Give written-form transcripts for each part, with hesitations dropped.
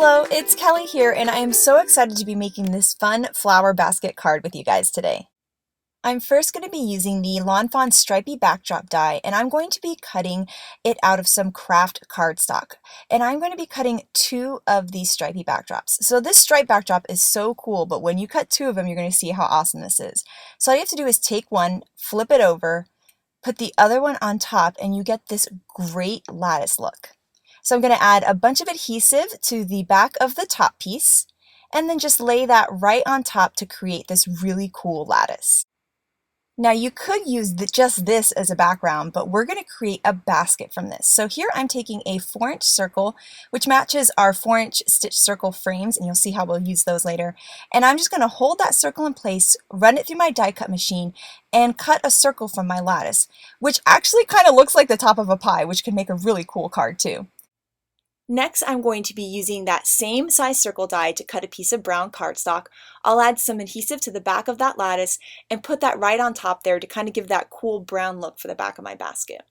Hello, it's Kelly here, and I am so excited to be making this fun flower basket card with you guys today. I'm first going to be using the Lawn Fawn stripy backdrop die, and I'm going to be cutting it out of some craft cardstock. And I'm going to be cutting 2 of these stripy backdrops. So this stripe backdrop is so cool, but when you cut 2 of them, you're going to see how awesome this is. So all you have to do is take one, flip it over, put the other one on top, and you get this great lattice look. So I'm going to add a bunch of adhesive to the back of the top piece, and then just lay that right on top to create this really cool lattice. Now you could use just this as a background, but we're going to create a basket from this. So here I'm taking a 4-inch circle, which matches our 4-inch stitch circle frames, and you'll see how we'll use those later. And I'm just going to hold that circle in place, run it through my die cut machine, and cut a circle from my lattice, which actually kind of looks like the top of a pie, which can make a really cool card too. Next, I'm going to be using that same size circle die to cut a piece of brown cardstock. I'll add some adhesive to the back of that lattice and put that right on top there to kind of give that cool brown look for the back of my basket.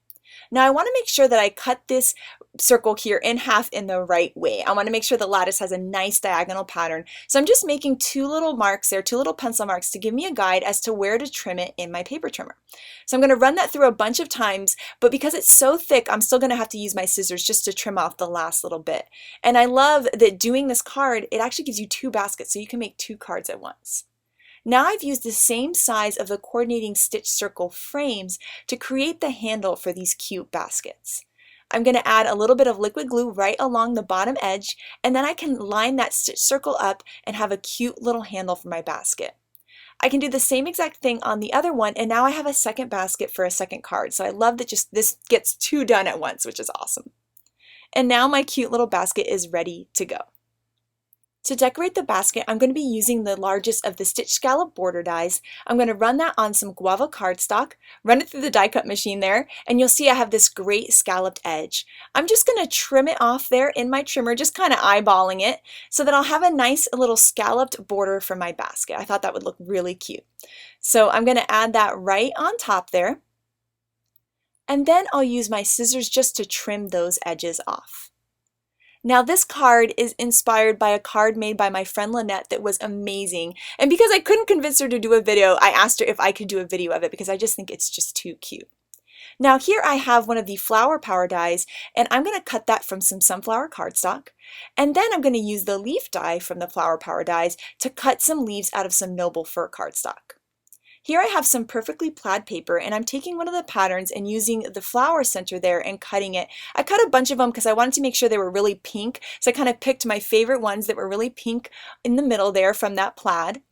Now I want to make sure that I cut this circle here in half in the right way. I want to make sure the lattice has a nice diagonal pattern. So I'm just making 2 little marks there, 2 little pencil marks to give me a guide as to where to trim it in my paper trimmer. So I'm going to run that through a bunch of times, but because it's so thick, I'm still going to have to use my scissors just to trim off the last little bit. And I love that doing this card, it actually gives you 2 baskets, so you can make 2 cards at once. Now I've used the same size of the coordinating stitch circle frames to create the handle for these cute baskets. I'm going to add a little bit of liquid glue right along the bottom edge, and then I can line that stitch circle up and have a cute little handle for my basket. I can do the same exact thing on the other one, and now I have a second basket for a second card. So I love that just this gets 2 done at once, which is awesome. And now my cute little basket is ready to go. To decorate the basket, I'm going to be using the largest of the stitch scallop border dies. I'm going to run that on some guava cardstock, run it through the die cut machine there, and you'll see I have this great scalloped edge. I'm just going to trim it off there in my trimmer, just kind of eyeballing it, so that I'll have a nice little scalloped border for my basket. I thought that would look really cute. So I'm going to add that right on top there, and then I'll use my scissors just to trim those edges off. Now this card is inspired by a card made by my friend Lynette that was amazing, and because I couldn't convince her to do a video, I asked her if I could do a video of it because I just think it's just too cute. Now here I have one of the flower power dies, and I'm going to cut that from some sunflower cardstock, and then I'm going to use the leaf die from the flower power dies to cut some leaves out of some noble fir cardstock. Here I have some perfectly plaid paper, and I'm taking one of the patterns and using the flower center there and cutting it. I cut a bunch of them because I wanted to make sure they were really pink, so I kind of picked my favorite ones that were really pink in the middle there from that plaid.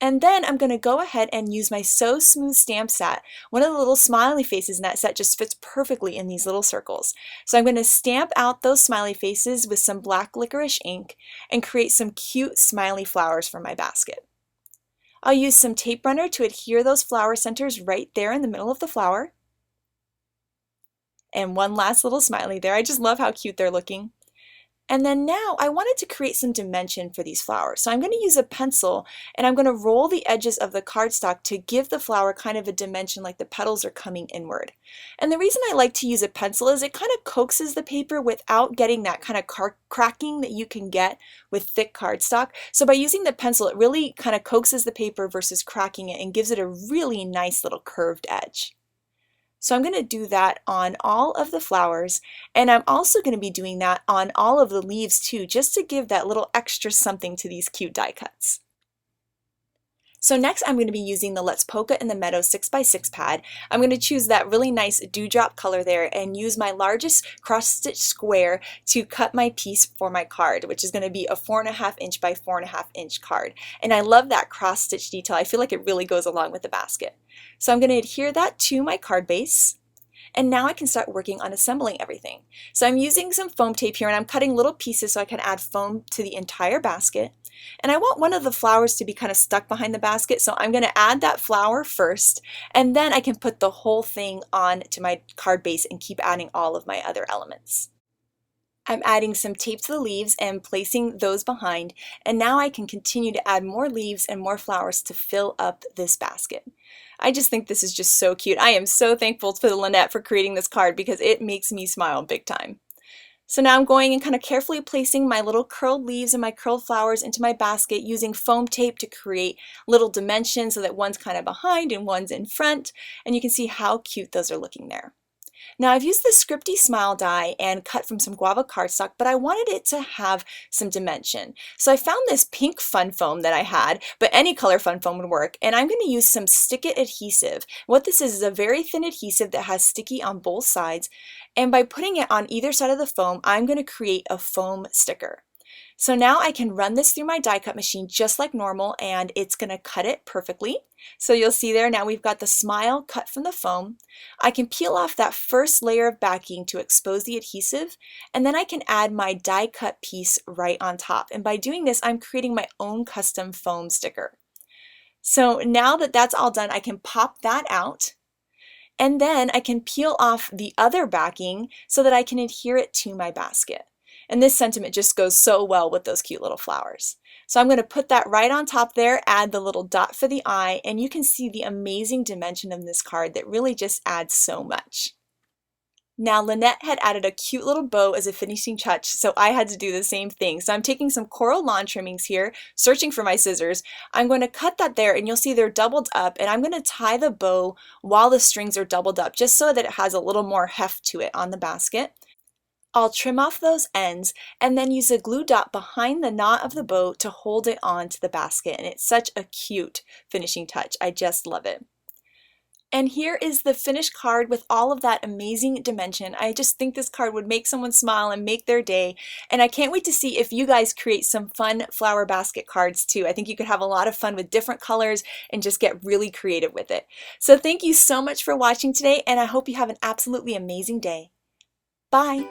And then I'm going to go ahead and use my So Smooth stamp set. One of the little smiley faces in that set just fits perfectly in these little circles. So I'm going to stamp out those smiley faces with some black licorice ink and create some cute smiley flowers for my basket. I'll use some tape runner to adhere those flower centers right there in the middle of the flower. And one last little smiley there. I just love how cute they're looking. And then now I wanted to create some dimension for these flowers. So I'm going to use a pencil, and I'm going to roll the edges of the cardstock to give the flower kind of a dimension like the petals are coming inward. And the reason I like to use a pencil is it kind of coaxes the paper without getting that kind of cracking that you can get with thick cardstock. So by using the pencil, it really kind of coaxes the paper versus cracking it and gives it a really nice little curved edge. So I'm going to do that on all of the flowers, and I'm also going to be doing that on all of the leaves too, just to give that little extra something to these cute die cuts. So next I'm going to be using the Let's Polka in the Meadow 6x6 pad. I'm going to choose that really nice dewdrop color there and use my largest cross stitch square to cut my piece for my card, which is going to be a 4.5 inch by 4.5 inch card. And I love that cross stitch detail. I feel like it really goes along with the basket. So I'm going to adhere that to my card base. And now I can start working on assembling everything. So I'm using some foam tape here, and I'm cutting little pieces so I can add foam to the entire basket. And I want one of the flowers to be kind of stuck behind the basket, so I'm going to add that flower first, and then I can put the whole thing on to my card base and keep adding all of my other elements. I'm adding some tape to the leaves and placing those behind, and now I can continue to add more leaves and more flowers to fill up this basket. I just think this is just so cute. I am so thankful to Lynette for creating this card because it makes me smile big time. So now I'm going and kind of carefully placing my little curled leaves and my curled flowers into my basket using foam tape to create little dimensions so that one's kind of behind and one's in front. And you can see how cute those are looking there. Now I've used this Scripty Smile die and cut from some guava cardstock, but I wanted it to have some dimension. So I found this pink fun foam that I had, but any color fun foam would work, and I'm going to use some Stick It adhesive. What this is a very thin adhesive that has sticky on both sides, and by putting it on either side of the foam, I'm going to create a foam sticker. So now I can run this through my die cut machine just like normal, and it's going to cut it perfectly. So you'll see there now we've got the smile cut from the foam. I can peel off that first layer of backing to expose the adhesive, and then I can add my die cut piece right on top. And by doing this, I'm creating my own custom foam sticker. So now that that's all done, I can pop that out. And then I can peel off the other backing so that I can adhere it to my basket. And this sentiment just goes so well with those cute little flowers. So I'm going to put that right on top there, add the little dot for the eye, and you can see the amazing dimension of this card that really just adds so much. Now Lynette had added a cute little bow as a finishing touch, so I had to do the same thing. So I'm taking some coral lawn trimmings here, searching for my scissors. I'm going to cut that there, and you'll see they're doubled up, and I'm going to tie the bow while the strings are doubled up, just so that it has a little more heft to it on the basket. I'll trim off those ends and then use a glue dot behind the knot of the bow to hold it onto the basket, and it's such a cute finishing touch. I just love it. And here is the finished card with all of that amazing dimension. I just think this card would make someone smile and make their day, and I can't wait to see if you guys create some fun flower basket cards too. I think you could have a lot of fun with different colors and just get really creative with it. So thank you so much for watching today, and I hope you have an absolutely amazing day. Bye!